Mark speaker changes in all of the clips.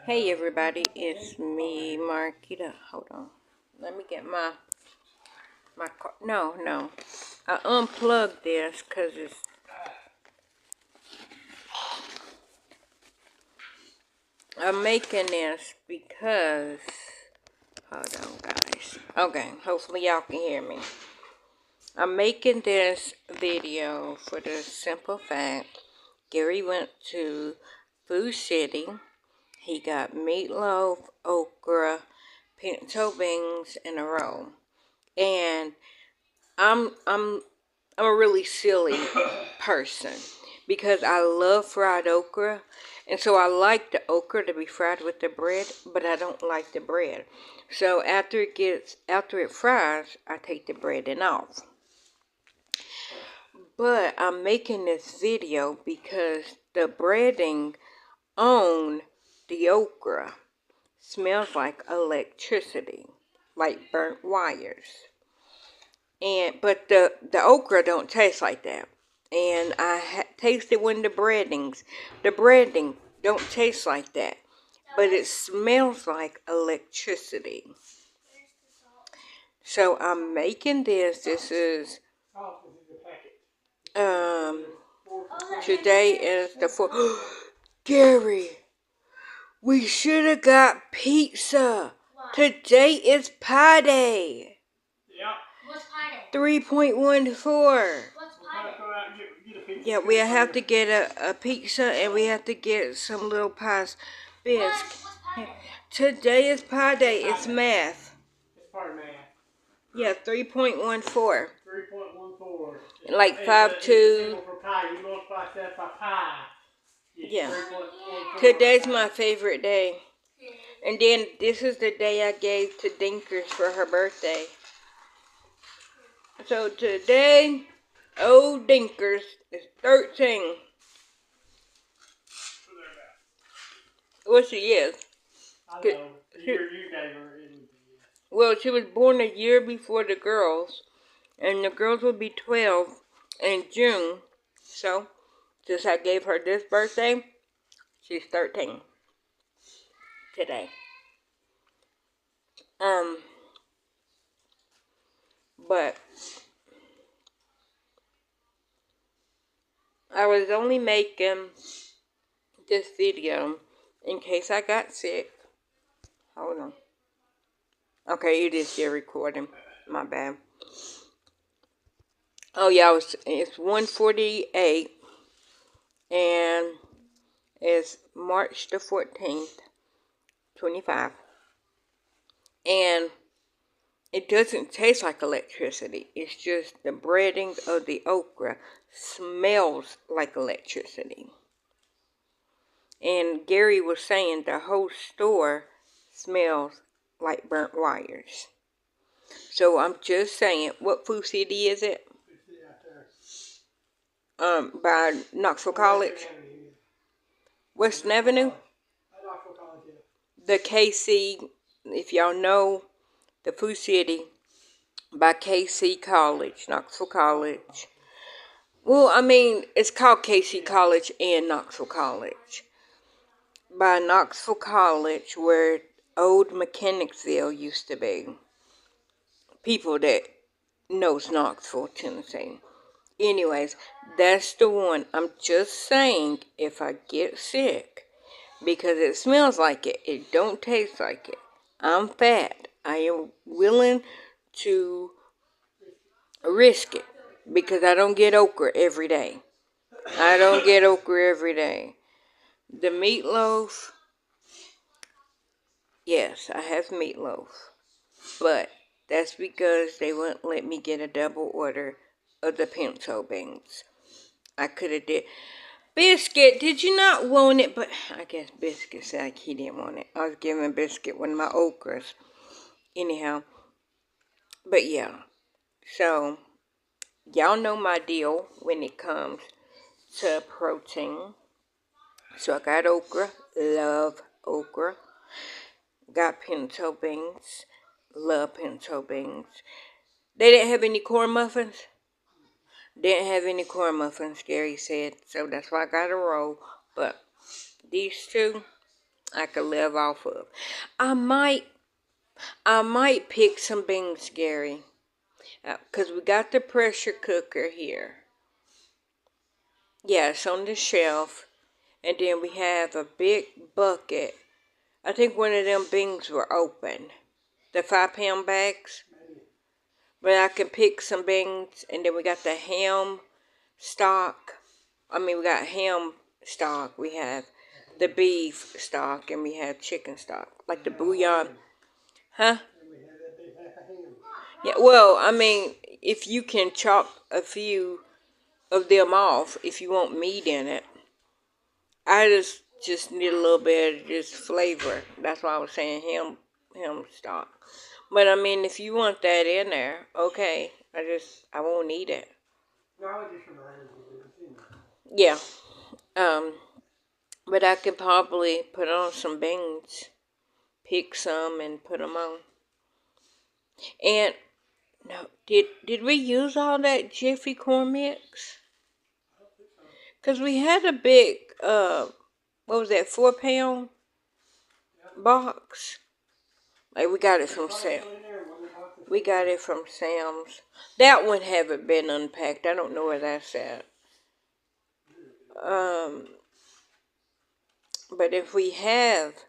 Speaker 1: Hey everybody, it's me, Marquita. Hold on. Let me get my car. No. I unplugged this because I'm making this because, hold on guys. Okay, hopefully y'all can hear me. I'm making this video for the simple fact Gary went to Food City. He got meatloaf, okra, pinto beans in a row. And I'm a really silly person because I love fried okra, and so I like the okra to be fried with the bread, but I don't like the bread. So after it fries, I take the breading off. But I'm making this video because the breading on the okra smells like electricity, like burnt wires. But the okra don't taste like that. And I tasted when the breading don't taste like that. But it smells like electricity. So I'm making this. This is, today is the 4th. Gary, we should have got pizza. Today is Pie Day.
Speaker 2: Yep.
Speaker 1: What's Pie Day? 3.14. Yeah, we have to get a pizza and we have to get some little pies. Biscuit. Today is Pie Day. It's math.
Speaker 2: It's part of math.
Speaker 1: Yeah, 3.14.
Speaker 2: 3.14.
Speaker 1: Like 5.2.
Speaker 2: For pi, you multiply that by pi.
Speaker 1: Yeah. Today's my favorite day. And then this is the day I gave to Dinkers for her birthday. So today, old Dinkers is 13. Well, she is.
Speaker 2: I know. You gave her.
Speaker 1: Well, she was born a year before the girls. And the girls will be 12 in June. So, since I gave her this birthday, she's 13 today. But I was only making this video in case I got sick. Hold on. Okay, it is still recording. My bad. Oh yeah, it's 1:48 and it's March the 14th, 25. And it doesn't taste like electricity. It's just the breading of the okra smells like electricity. And Gary was saying the whole store smells like burnt wires. So I'm just saying, what Food City is it? By Knoxville College. Western Avenue? The KC, if y'all know, the Food City by KC College, Knoxville College. Well, I mean, it's called KC College and Knoxville College. By Knoxville College, where old Mechanicsville used to be. People that knows Knoxville, Tennessee. Anyways, that's the one. I'm just saying, if I get sick, because it smells like it, it don't taste like it. I'm fat. I am willing to risk it because I don't get okra every day. I don't get okra every day. The meatloaf, yes, I have meatloaf, but that's because they wouldn't let me get a double order of the pinto beans. I could have did. Biscuit, did you not want it? But I guess Biscuit said like he didn't want it. I was giving Biscuit one of my okras. Anyhow, but yeah, so y'all know my deal when it comes to protein. So I got okra, love okra. Got pinto beans, love pinto beans. They didn't have any corn muffins. Didn't have any corn muffins, Gary said. So that's why I got a roll. But these two, I could live off of. I might pick some beans, Gary, because we got the pressure cooker here. Yeah, it's on the shelf. And then we have a big bucket. I think one of them beans were open. The 5-pound bags. But I can pick some beans. And then we got the ham stock. We got ham stock. We have the beef stock. And we have chicken stock. Like the bouillon. Huh? Yeah, well, if you can chop a few of them off, if you want meat in it. I just need a little bit of just flavor. That's why I was saying ham stock. But if you want that in there, okay. I won't eat it.
Speaker 2: No, I was just reminding you.
Speaker 1: Yeah. But I could probably put on some beans, pick some and put them on. And no, did we use all that Jiffy corn mix? Cause we had a big what was that, 4-pound box? Like we got it from Sam's. We got it from Sam's. That one haven't been unpacked. I don't know where that's at. But if we have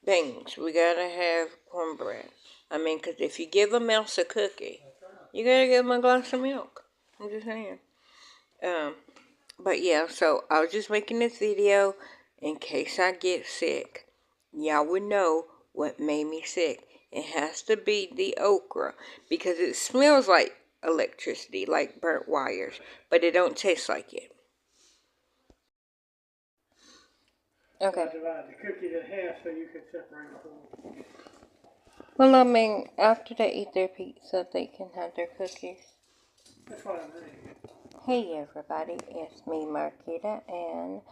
Speaker 1: things, we gotta have cornbread. Cause if you give a mouse a cookie, you gotta give them a glass of milk. I'm just saying. But yeah, so I was just making this video in case I get sick. Y'all would know what made me sick. It has to be the okra because it smells like electricity, like burnt wires, but it don't taste like it. Okay.
Speaker 2: I divide the cookies in half so you can separate them.
Speaker 1: Well, after they eat their pizza, they can have their cookies.
Speaker 2: That's what I mean.
Speaker 1: Hey everybody, it's me, Marquita, and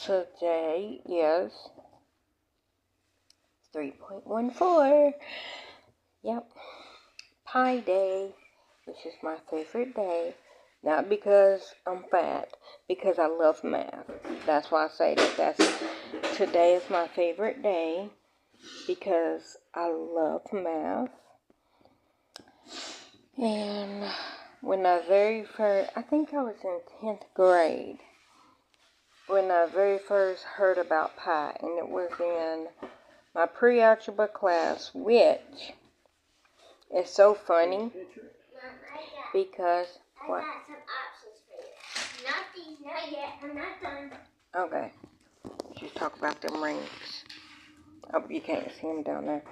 Speaker 1: today is 3.14. Yep, Pi Day, which is my favorite day. Not because I'm fat, because I love math. That's why I say that today is my favorite day, because I love math. And when I think I was in 10th grade, when I very first heard about pi, and it was in my pre-algebra class, which is so funny, because, what?
Speaker 3: I got some options for you. Not these, not yet, I'm not done.
Speaker 1: Okay, just talk about them rings. Oh, you can't see them down there.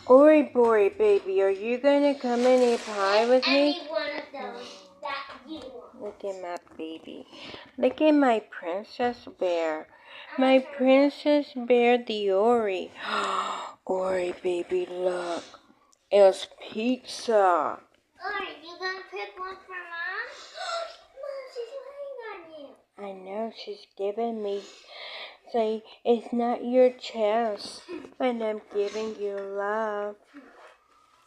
Speaker 1: Ori Bori, baby, are you gonna come and eat pie with me?
Speaker 3: Any one of those that you want.
Speaker 1: Look at my baby. Look at my princess bear. My princess bear, the Ori. Ori, baby, look. It's pizza.
Speaker 3: Alright, you gonna pick one for Mom? Mom, she's laying on you.
Speaker 1: I know, she's giving me. Say, it's not your chest, but I'm giving you love.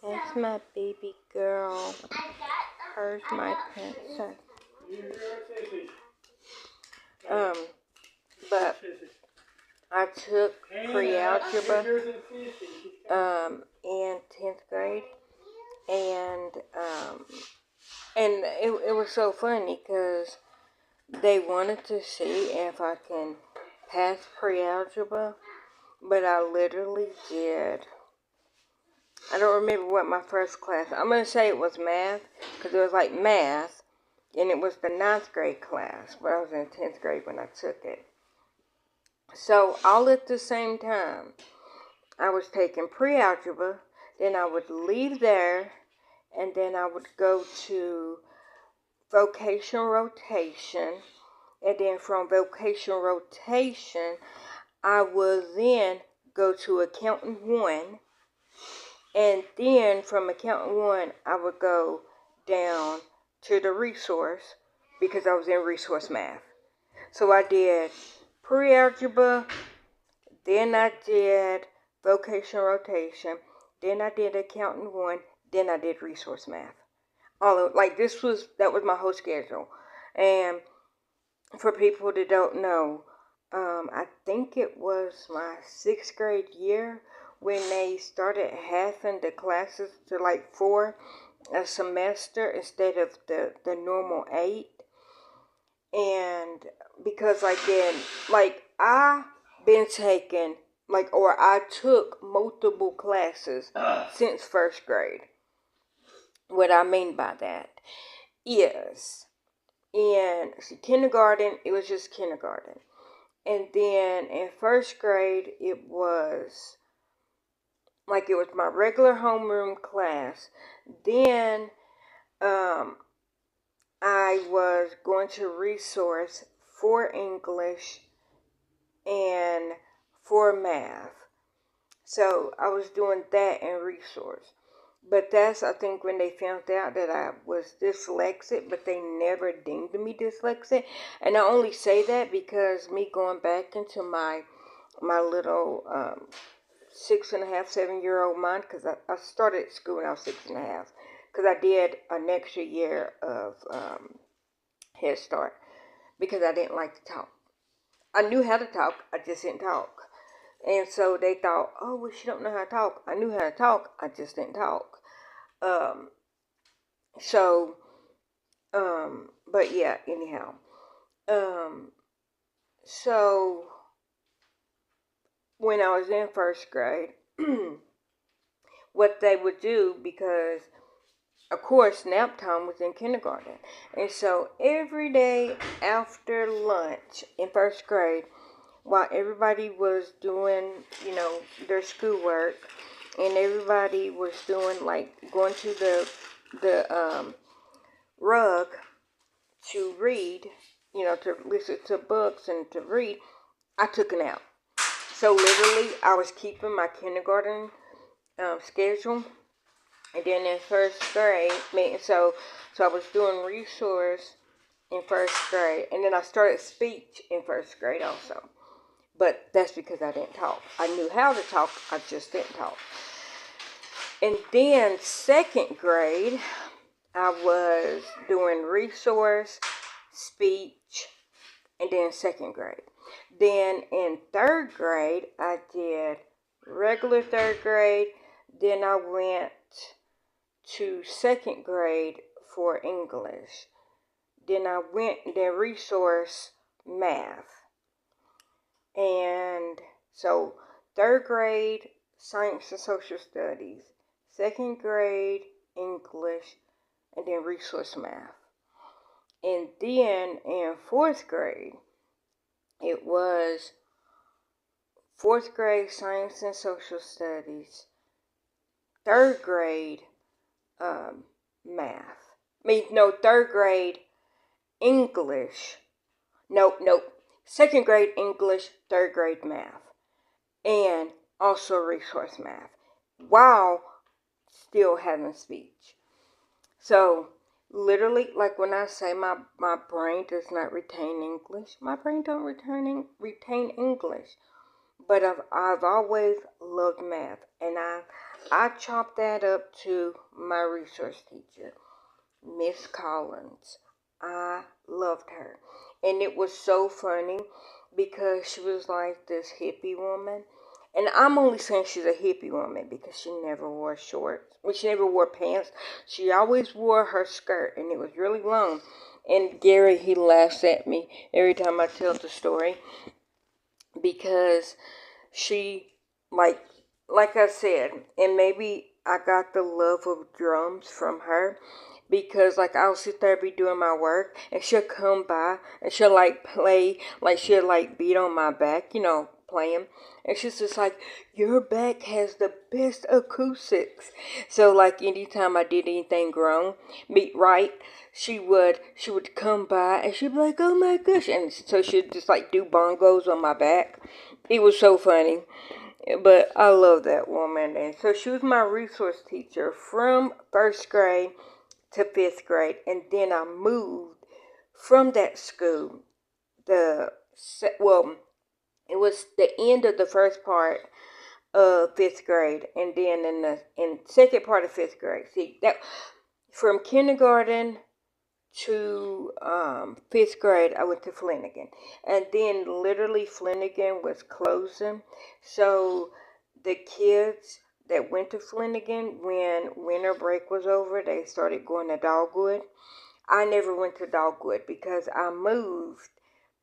Speaker 1: That's my baby girl. Her's my princess. But I took pre-algebra in 10th grade, and it was so funny because they wanted to see if I can pass pre-algebra, but I literally did. I don't remember what my first class, I'm going to say it was math, because it was like math, and it was the 9th grade class, but I was in 10th grade when I took it. So, all at the same time, I was taking pre-algebra, then I would leave there, and then I would go to vocation rotation, and then from vocation rotation, I would then go to accountant 1, and then from accountant 1, I would go down to the resource because I was in resource math. So I did pre-algebra, then I did vocation rotation, then I did accountant 1, then I did resource math. That was my whole schedule. And for people that don't know, I think it was my 6th grade year when they started halving the classes to like 4 a semester instead of the normal 8. And because like then, like I been taking like, or I took multiple classes since 1st grade. What I mean by that is in kindergarten, it was just kindergarten. And then in 1st grade, it was my regular homeroom class. Then I was going to resource for English and for math. So I was doing that in resource. But that's, I think, when they found out that I was dyslexic, but they never deemed me dyslexic. And I only say that because me going back into my little 6.5, 7-year-old mind, because I started school when I was 6.5, because I did an extra year of Head Start because I didn't like to talk. I knew how to talk, I just didn't talk. And so they thought, oh, well, she don't know how to talk. I knew how to talk, I just didn't talk. So, but yeah, anyhow. So when I was in 1st grade, what they would do, because of course nap time was in kindergarten, and so every day after lunch in 1st grade, while everybody was doing, their schoolwork, and everybody was doing like going to the rug to read, to listen to books and to read, I took a nap. So literally, I was keeping my kindergarten schedule, and then in 1st grade, so I was doing resource in 1st grade, and then I started speech in 1st grade also. But that's because I didn't talk. I knew how to talk, I just didn't talk. And then 2nd grade, I was doing resource, speech, and then 2nd grade. Then in 3rd grade, I did regular 3rd grade. Then I went to 2nd grade for English. Then I went resource math. And so 3rd grade, science and social studies. 2nd grade, English, and then resource math. And then in 4th grade, it was 4th grade, science and social studies. 3rd grade, math. 3rd grade, English. Nope. 2nd grade, English, 3rd grade, math. And also resource math, while still having speech. So, literally, like when I say my brain does not retain English, my brain don't retain English. But I've always loved math, and I chalk that up to my resource teacher, Miss Collins. I loved her. And it was so funny because she was like this hippie woman. And I'm only saying she's a hippie woman because she never wore shorts. She never wore pants. She always wore her skirt, and it was really long. And Gary, he laughs at me every time I tell the story because she, like I said, and maybe I got the love of drums from her, because like I'll sit there, be doing my work, and she'll come by and she'll like play, like she'll like beat on my back, playing, and she's just like, your back has the best acoustics. So like anytime I did anything wrong, right, she would come by and she'd be like, oh my gosh, and so she'd just like do bongos on my back. It was so funny. But I love that woman. And so she was my resource teacher from 1st grade to 5th grade. And then I moved from that school. It was the end of the first part of 5th grade. And then in second part of 5th grade. See, that from kindergarten to 5th grade, I went to Flanagan. And then literally Flanagan was closing. So the kids that went to Flanagan, when winter break was over, they started going to Dogwood. I never went to Dogwood because I moved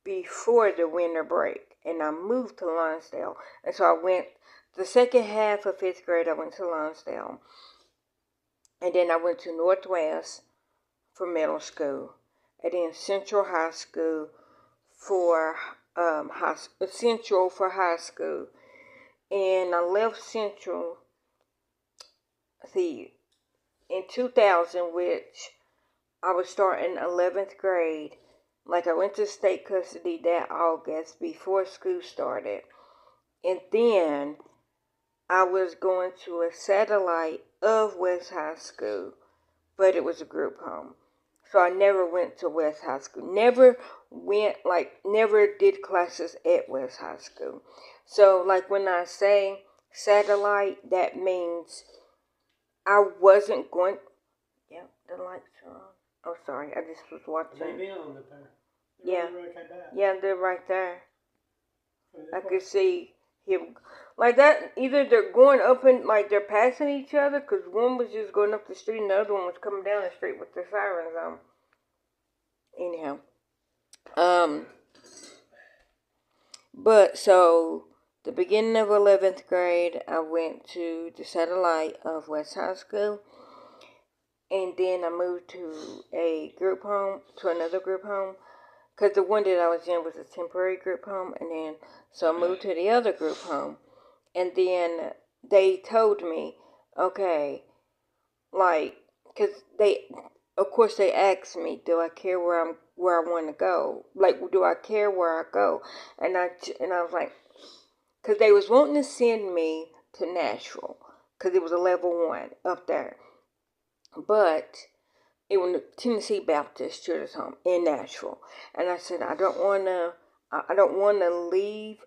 Speaker 1: before the winter break. And I moved to Lonsdale. And so I went, the second half of 5th grade, I went to Lonsdale. And then I went to Northwest for middle school, and then Central High School for Central for high school. And I left Central, in 2000, which I was starting 11th grade. Like I went to state custody that August before school started, and then I was going to a satellite of West High School, but it was a group home. So I never went to West High School. Never did classes at West High School. So, like, when I say satellite, that means I wasn't going. Yeah, the lights are on. Oh, sorry, I just was watching.
Speaker 2: They've been on the there.
Speaker 1: Yeah.
Speaker 2: Really came back.
Speaker 1: Yeah, they're right there.
Speaker 2: So
Speaker 1: I
Speaker 2: that's
Speaker 1: could see him like that. Either they're going up and like they're passing each other, because one was just going up the street and the other one was coming down the street with the sirens on. Anyhow, but so the beginning of 11th grade, I went to the satellite of West High School, and then I moved to another group home, because the one that I was in was a temporary group home, and then so I moved to the other group home, and then they told me, okay, like, because of course they asked me, do I care where I want to go? Like, do I care where I go? And I was like, because they was wanting to send me to Nashville, because it was a level 1 up there, but it was Tennessee Baptist Children's Home in Nashville, and I said I don't want to leave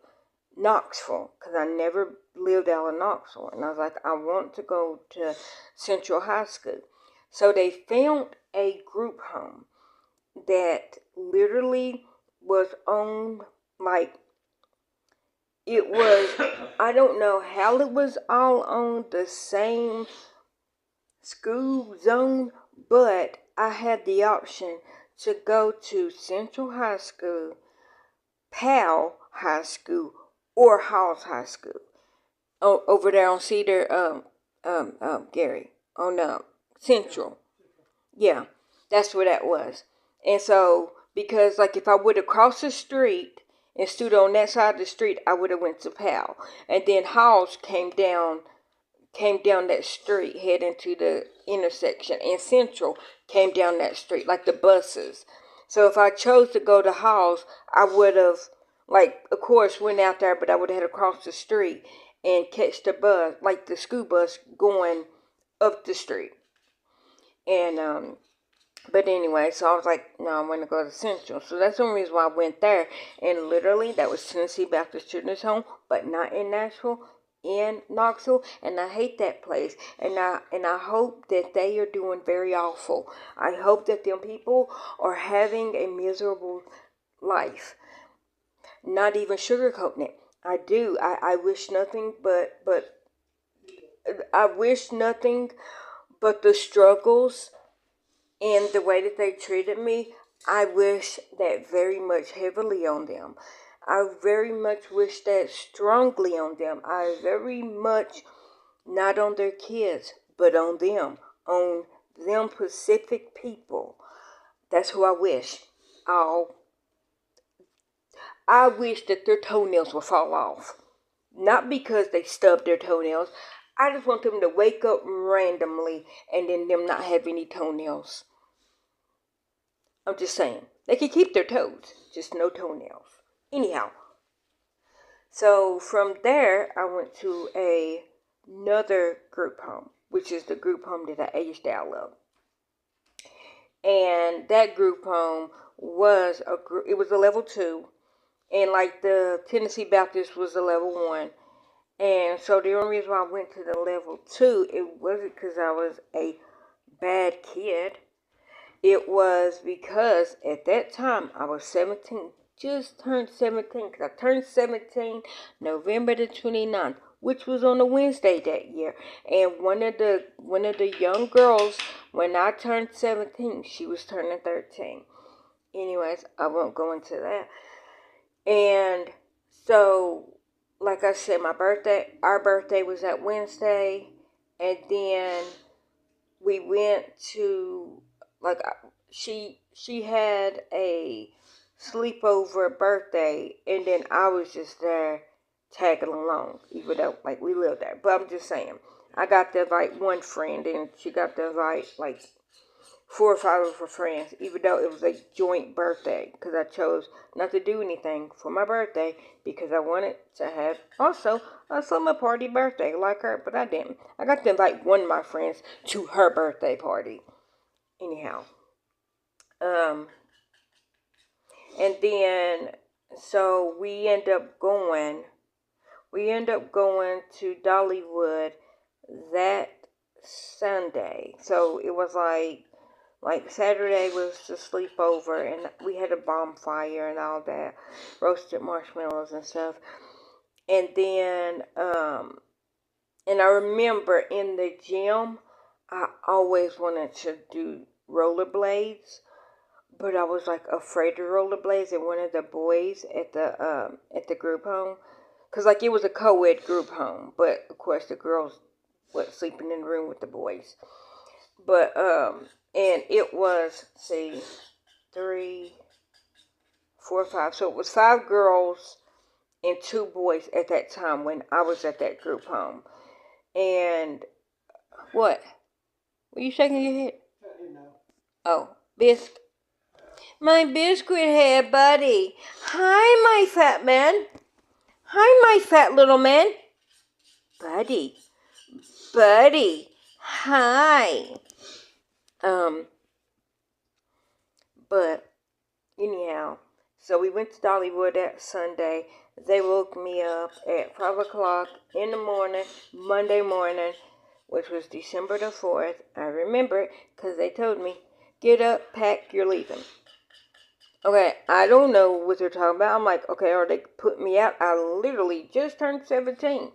Speaker 1: Knoxville, because I never lived out of Knoxville, and I was like, I want to go to Central High School. So they found a group home that literally was owned, like, it was, I don't know how it was all on the same school zone, but I had the option to go to Central High School, Powell High School, or Halls High School. Oh, over there on Cedar, Gary, on Central. Yeah, that's where that was. And so, because like if I would have crossed the street and stood on that side of the street, I would have went to Powell. And then Halls came down that street, heading to the intersection, and Central came down that street, like the buses. So if I chose to go to Halls, I would have, like, of course, went out there, but I would have had to cross the street and catch the bus, like the school bus going up the street. And but anyway, so I was like, no, I'm going to go to Central. So that's the only reason why I went there. And literally, that was Tennessee Baptist Children's Home, but not in Nashville, in Knoxville. And I hate that place. And I hope that they are doing very awful. I hope that them people are having a miserable life. Not even sugarcoating it. I do. I wish nothing but I wish nothing but the struggles and the way that they treated me. I wish that very much heavily on them. I very much wish that strongly on them. I very much, not on their kids, but on them Pacific people. That's who I wish. I wish that their toenails would fall off. Not because they stubbed their toenails. I just want them to wake up randomly and then them not have any toenails. I'm just saying. They can keep their toes, just no toenails. Anyhow. So from there, I went to another group home, which is the group home that I aged out of. And that group home was it was a level 2. And like the Tennessee Baptist was a level 1. And so the only reason why I went to the level 2, it wasn't because I was a bad kid. It was because at that time I was 17, just turned 17, because I turned 17 November the 29th, which was on a Wednesday that year. And one of the young girls, when I turned 17, she was turning 13. Anyways, I won't go into that. And so, like I said, our birthday was that Wednesday, and then we went to, like, she had a sleepover birthday, and then I was just there tagging along, even though, like, we lived there. But I'm just saying, I got to invite one friend, and she got to invite, like, 4 or 5 of her friends, even though it was a joint birthday, because I chose not to do anything for my birthday because I wanted to have also a summer party birthday like her, but I didn't. I got to invite one of my friends to her birthday party. Anyhow, and then so we end up going to Dollywood that Sunday. So it was like Saturday was the sleepover, and we had a bonfire and all that, roasted marshmallows and stuff. And then, and I remember in the gym, I always wanted to do rollerblades, but I was like afraid of rollerblades. And one of the boys at the group home, cause like it was a co-ed group home, but of course the girls were sleeping in the room with the boys. But and it was, see, 3, 4, 5. So it was 5 girls and 2 boys at that time when I was at that group home. And what? Were you shaking your head? Oh, biscuit. My biscuit head buddy. Hi, my fat man. Hi, my fat little man. Buddy. Buddy. Hi. But anyhow, so we went to Dollywood that Sunday. They woke me up at 5 o'clock in the morning, Monday morning, which was December the 4th. I remember it because they told me, get up, pack, you're leaving. Okay, I don't know what they're talking about. I'm like, okay, are they putting me out? I literally just turned 17.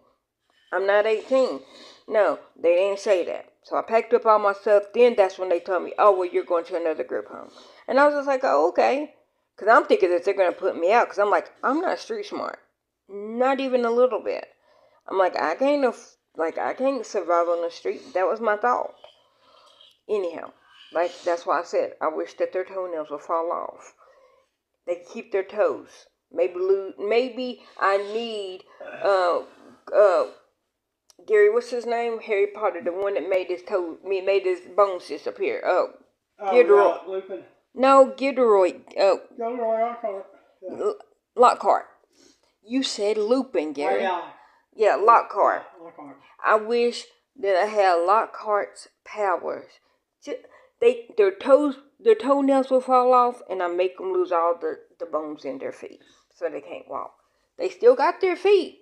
Speaker 1: I'm not 18. No, they didn't say that. So I packed up all my stuff. Then that's when they told me, oh, well, you're going to another group home. And I was just like, oh, okay. Because I'm thinking that they're going to put me out. Because I'm like, I'm not street smart. Not even a little bit. I'm like, I can't survive on the street. That was my thought. Anyhow, like, that's why I said, I wish that their toenails would fall off. They keep their toes. Maybe I need, Gary, what's his name? Harry Potter, the one that made his bones disappear. Gilderoy.
Speaker 2: Yeah, Lupin.
Speaker 1: No, Gilderoy.
Speaker 2: Gilderoy Lockhart. Yeah.
Speaker 1: Lockhart. You said Lupin, Gary. Yeah, Lockhart.
Speaker 2: Lockhart.
Speaker 1: I wish that I had Lockhart's powers. Their toenails will fall off, and I make them lose all the bones in their feet, so they can't walk. They still got their feet,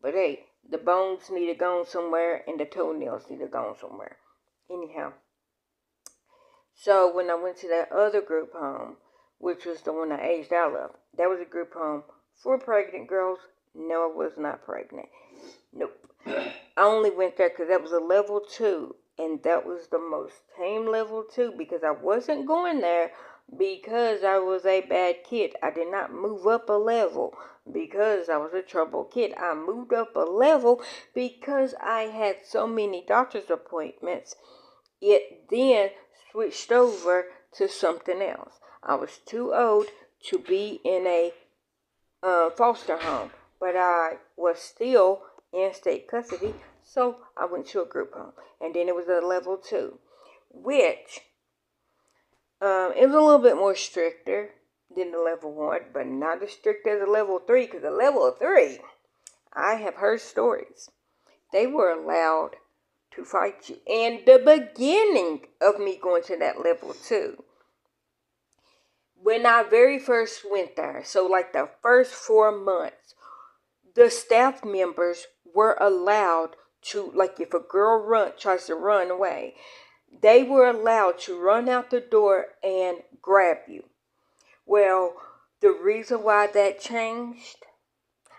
Speaker 1: but hey, the bones need to go somewhere, and the toenails need to go somewhere. Anyhow, so when I went to that other group home, which was the one I aged out of, that was a group home for pregnant girls. No, I was not pregnant. Nope. I only went there because that was a level 2. And that was the most tame level 2, because I wasn't going there because I was a bad kid. I did not move up a level because I was a troubled kid. I moved up a level because I had so many doctor's appointments. It then switched over to something else. I was too old to be in a foster home, but I was still in state custody, so I went to a group home. And then it was a level 2, which it was a little bit more stricter than the level 1, but not as strict as a level 3, because the level 3, I have heard stories. They were allowed to fight you. And the beginning of me going to that level 2, when I very first went there, so like the first 4 months, the staff members were allowed to, like, if a girl tries to run away, they were allowed to run out the door and grab you. Well, the reason why that changed,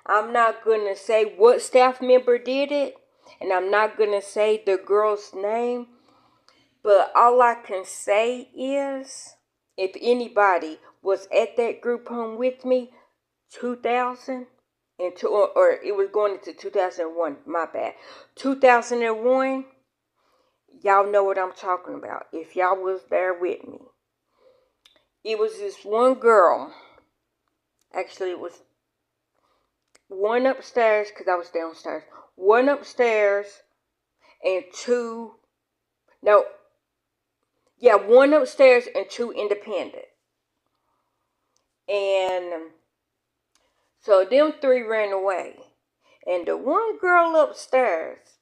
Speaker 1: I'm not going to say what staff member did it, and I'm not going to say the girl's name, but all I can say is, if anybody was at that group home with me, 2000, or it was going into 2001, my bad. 2001, y'all know what I'm talking about. If y'all was there with me. It was this one girl. Actually, it was one upstairs, because I was downstairs. One upstairs and two, no, yeah, one upstairs and two independent. And so them three ran away. And the one girl upstairs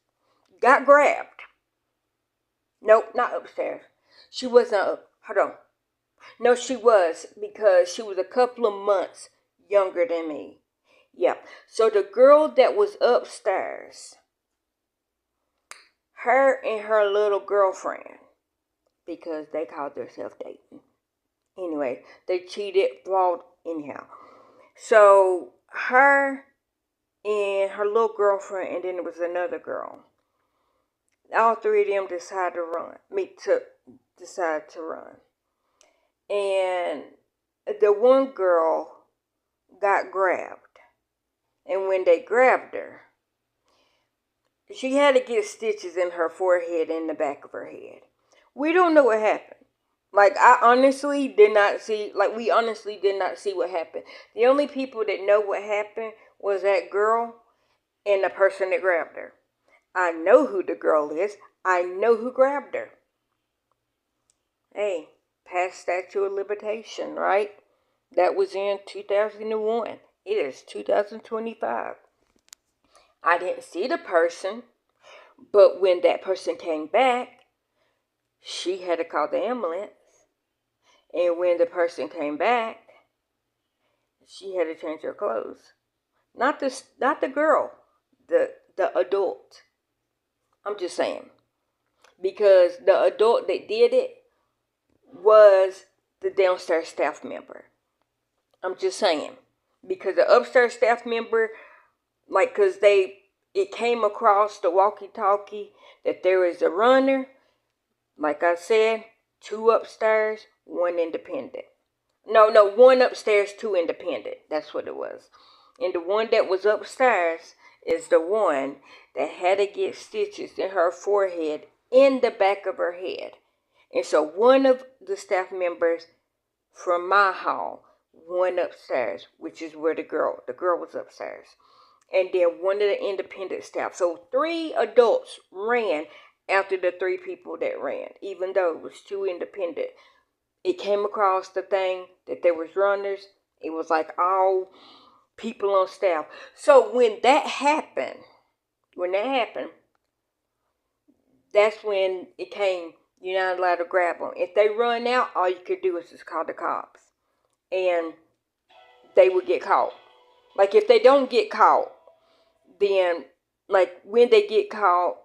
Speaker 1: got grabbed. Nope, not upstairs. She wasn't up. Hold on. No, she was, because she was a couple of months younger than me. Yeah. So the girl that was upstairs, her and her little girlfriend, because they called themselves dating. Anyway, they cheated, fraud, anyhow. So her and her little girlfriend, and then there was another girl. All three of them decided to run. And the one girl got grabbed. And when they grabbed her, she had to get stitches in her forehead and the back of her head. We don't know what happened. We honestly did not see what happened. The only people that know what happened was that girl and the person that grabbed her. I know who the girl is. I know who grabbed her. Hey, past statute of limitation, right? That was in 2001. It is 2025. I didn't see the person, but when that person came back, she had to call the ambulance. And when the person came back, she had to change her clothes. Not the girl, the adult. I'm just saying. Because the adult that did it was the downstairs staff member. I'm just saying. Because the upstairs staff member, because it came across the walkie-talkie that there is a runner. Like I said, two upstairs, one independent. No, one upstairs, two independent. That's what it was. And the one that was upstairs is the one that had to get stitches in her forehead, in the back of her head. And so one of the staff members from my hall went upstairs, which is where the girl was upstairs. And then one of the independent staff. So 3 adults ran after the 3 people that ran, even though it was 2 independent. It came across the thing that there was runners. It was like all people on staff. So when that happened, that's when it came, you're not allowed to grab them. If they run out, all you could do is just call the cops. And they would get caught. If they don't get caught, then, when they get caught,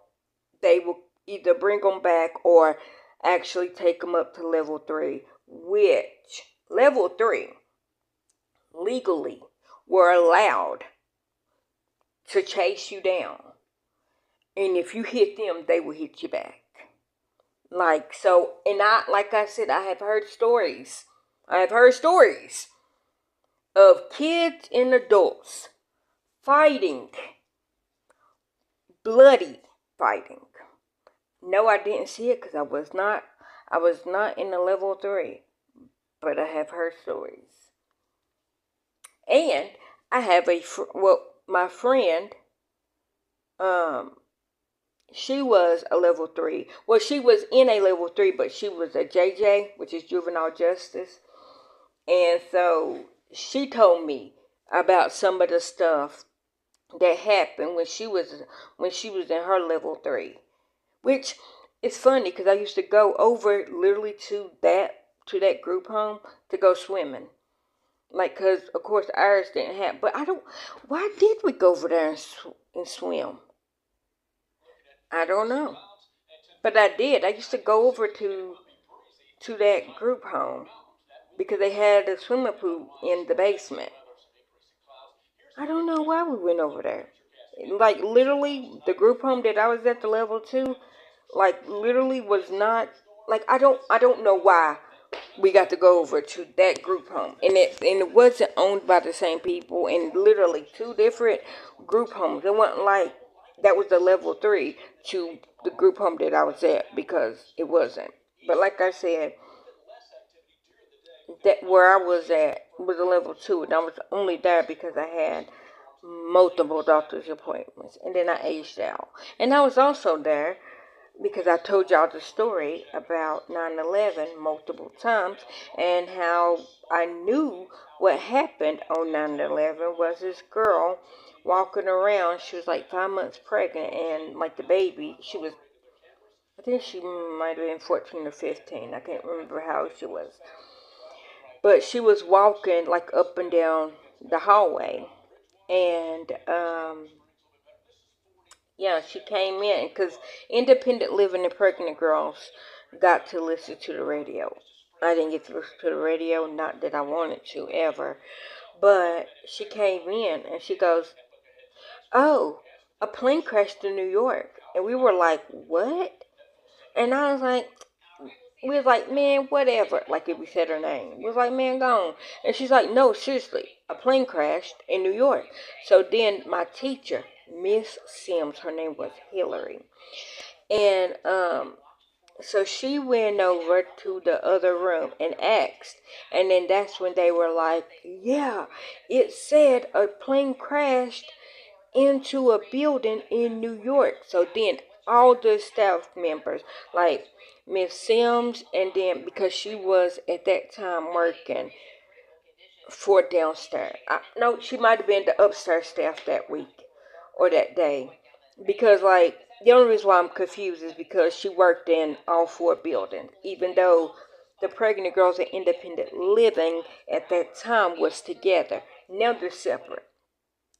Speaker 1: they will either bring them back or actually take them up to level 3, which level 3 legally were allowed to chase you down. And if you hit them, they will hit you back. And like I said, I have heard stories. Of kids and adults fighting. Bloody fighting. No, I didn't see it because I was not in the level 3. But I have heard stories. And I have my friend, she was a level 3. Well, she was in a level 3, but she was a JJ, which is juvenile justice. And so she told me about some of the stuff that happened when she was in her level 3. Which is funny because I used to go over literally to that group home to go swimming. Because of course ours didn't have, but why did we go over there and swim? I don't know. But I did. I used to go over to that group home because they had a swimming pool in the basement. I don't know why we went over there. Like literally, the group home that I was at, the level 2, like literally was not like I don't know why we got to go over to that group home, and it wasn't owned by the same people, and literally two different group homes. It wasn't like that was the level 3 to the group home that I was at, because it wasn't. But like I said, that where I was at was a level 2, and I was only there because I had multiple doctor's appointments, and then I aged out. And I was also there because I told y'all the story about 9/11 multiple times, and how I knew what happened on 9/11 was this girl walking around. She was like 5 months pregnant, and like the baby, I think she might have been 14 or 15. I can't remember how old she was. But she was walking like up and down the hallway, and yeah, she came in because independent living and pregnant girls got to listen to the radio. I didn't get to listen to the radio, not that I wanted to ever. But she came in and she goes, "Oh, a plane crashed in New York." And we were like, "What?" And I was like, we was like, "Man, whatever." Like if we said her name. We was like, "Man, gone." And she's like, "No, seriously, a plane crashed in New York." So then my teacher, Miss Sims, her name was Hillary. And so she went over to the other room and asked. And then that's when they were like, "Yeah, it said a plane crashed into a building in New York." So then all the staff members, like Miss Sims, and then because she was at that time working for downstairs. No, she might have been the upstairs staff that week or that day. Because, like, the only reason why I'm confused is because she worked in all 4 buildings, even though the pregnant girls and independent living at that time was together. Now they're separate.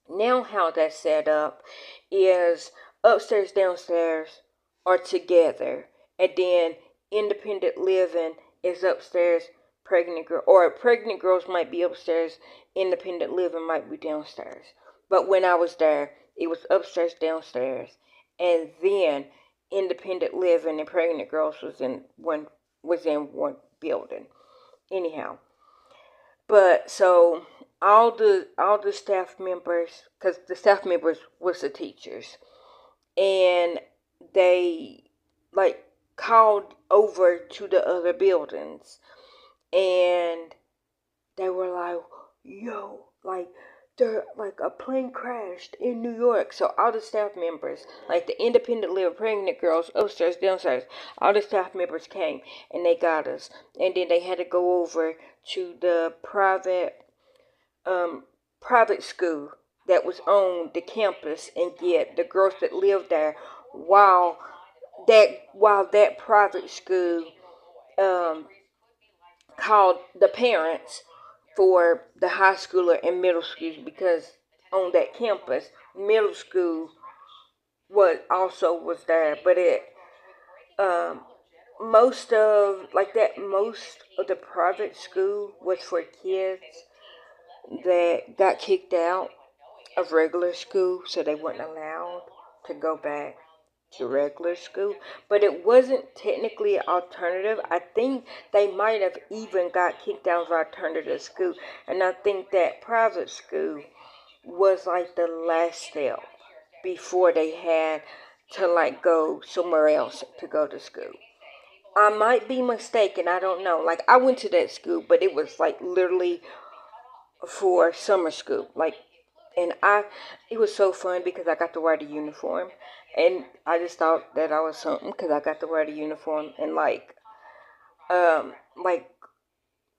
Speaker 1: Now how that's set up is upstairs, downstairs are together, and then independent living is upstairs, pregnant girl, or pregnant girls might be upstairs, independent living might be downstairs. But when I was there, it was upstairs, downstairs, and then independent living and pregnant girls was in one building. Anyhow, but so all the staff members, because the staff members was the teachers, and they like called over to the other buildings, and they were like, "Yo, like there like a plane crashed in New York." So all the staff members, like the independent living pregnant girls upstairs, downstairs, all the staff members came and they got us, and then they had to go over to the private school that was on the campus and get the girls that lived there, while that private school um, called the parents for the high schooler and middle school, because on that campus middle school was there, but it um, most of the private school was for kids that got kicked out of regular school, so they weren't allowed to go back to regular school. But it wasn't technically an alternative. I think they might have even got kicked out of alternative school, and I think that private school was like the last step before they had to like go somewhere else to go to school. I might be mistaken, I don't know. Like I went to that school, but it was like literally for summer school. Like, and it was so fun because I got to wear the uniform, and I just thought that I was something because I got to wear the uniform. And like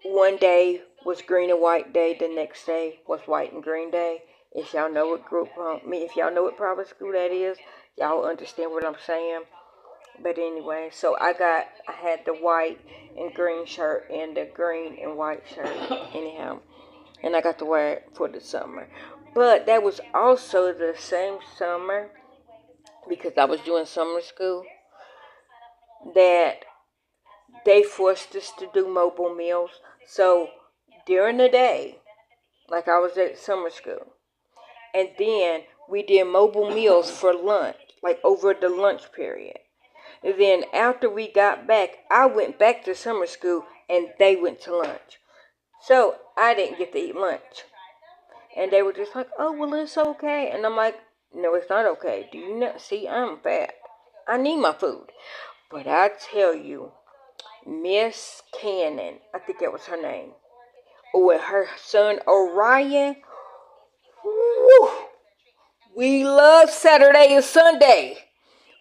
Speaker 1: one day was green and white day, the next day was white and green day. If y'all know what if y'all know what private school that is, y'all understand what I'm saying. But anyway, so I had the white and green shirt and the green and white shirt. Anyhow, and I got to wear it for the summer. But that was also the same summer, because I was doing summer school. that they forced us to do mobile meals. So during the day, like I was at summer school, and then we did mobile meals for lunch, like over the lunch period. And then after we got back, I went back to summer school and they went to lunch. So I didn't get to eat lunch. And they were just like, oh, well, it's okay. And I'm like, no, it's not okay. Do you not see I'm fat? I need my food. But I tell you, Miss Cannon, I think that was her name, with her son Orion, whew, we love Saturday and Sunday.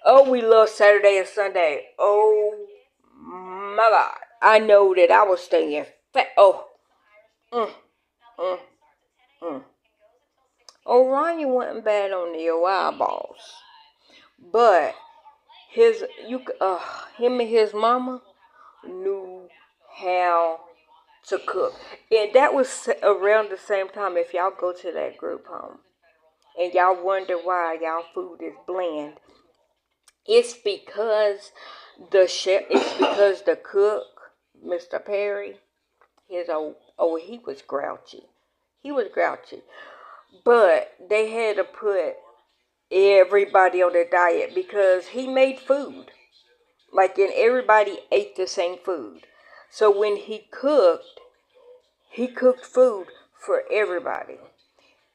Speaker 1: Oh, we love Saturday and Sunday. Oh, my God. I know that I was staying fat. Oh, mm, mm, mm. Orion wasn't bad on the eyeballs. But him and his mama knew how to cook. And that was around the same time, if y'all go to that group home and y'all wonder why y'all food is bland, it's because the cook, Mr. Perry, he was grouchy. He was grouchy. But they had to put everybody on their diet because he made food. Like, and everybody ate the same food. So when he cooked food for everybody.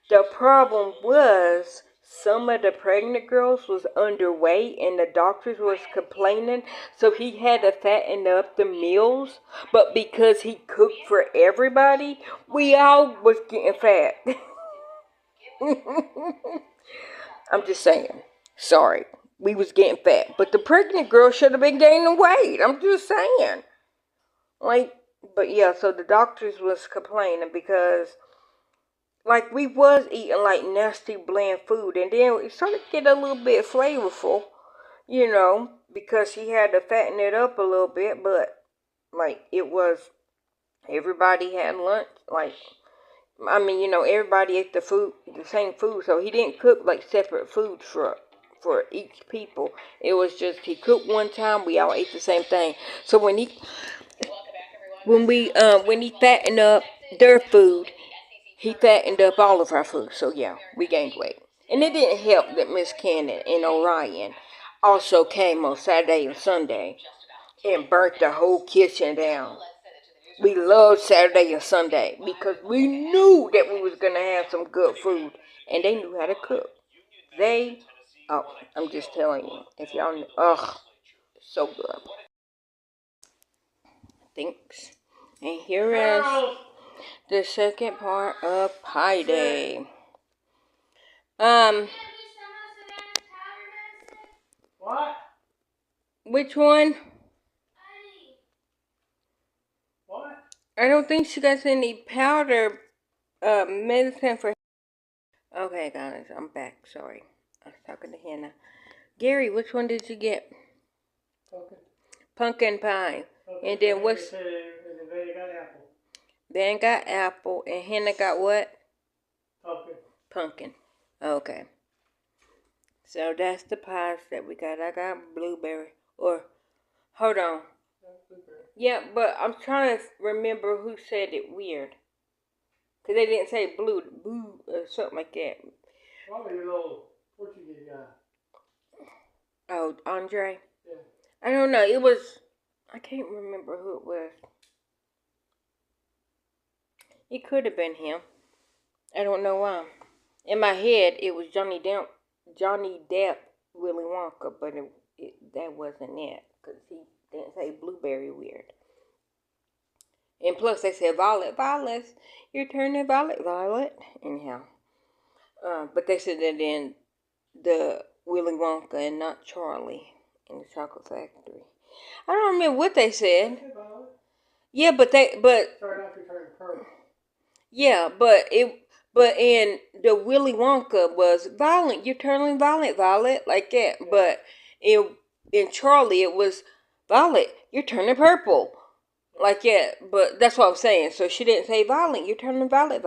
Speaker 1: The problem was some of the pregnant girls was underweight and the doctors was complaining, so he had to fatten up the meals. But because he cooked for everybody, we all was getting fat. I'm just saying. Sorry. We was getting fat. But the pregnant girl should have been gaining weight. I'm just saying. But yeah, so the doctors was complaining because, like, we was eating, like, nasty, bland food. And then it started to get a little bit flavorful, because he had to fatten it up a little bit. But, like, everybody had lunch. Like, everybody ate the same food. So he didn't cook, like, separate foods for each people. It was just he cooked one time, we all ate the same thing. So when he fattened up their food, he fattened up all of our food. So yeah, we gained weight. And it didn't help that Miss Cannon and Orion also came on Saturday and Sunday and burnt the whole kitchen down. We loved Saturday and Sunday because we knew that we was gonna have some good food, and they knew how to cook. I'm just telling you, if y'all knew, so good. Thanks. And here is the second part of Pie Day.
Speaker 2: What?
Speaker 1: Which one?
Speaker 2: What?
Speaker 1: I don't think she got any powder medicine for. Okay, guys, I'm back. Sorry, I was talking to Hannah. Gary, which one did you get? Pumpkin pie. And then what's?
Speaker 2: And then Van got apple.
Speaker 1: Van got apple, and Hannah got what?
Speaker 2: Pumpkin.
Speaker 1: Okay. So that's the pies that we got. I got blueberry. Hold on. Yeah, but I'm trying to remember who said it weird. Because they didn't say blue, or something like that.
Speaker 2: Probably your little Portuguese guy.
Speaker 1: Oh, Andre?
Speaker 2: Yeah.
Speaker 1: I don't know. I can't remember who it was. It could have been him. I don't know why. In my head, it was Johnny Depp, Willy Wonka, but that wasn't it. Because he didn't say blueberry weird. And plus, they said Violet, you're turning Violet. Anyhow. But they said that in the Willy Wonka and not Charlie in the Chocolate Factory. I don't remember what they said. Yeah, but
Speaker 2: Started out to turn purple.
Speaker 1: Yeah, but in the Willy Wonka was Violet, you're turning Violet, like that. Yeah. But in Charlie, it was Violet, you're turning purple. Like that. But that's what I'm saying. So she didn't say Violet, you're turning Violet.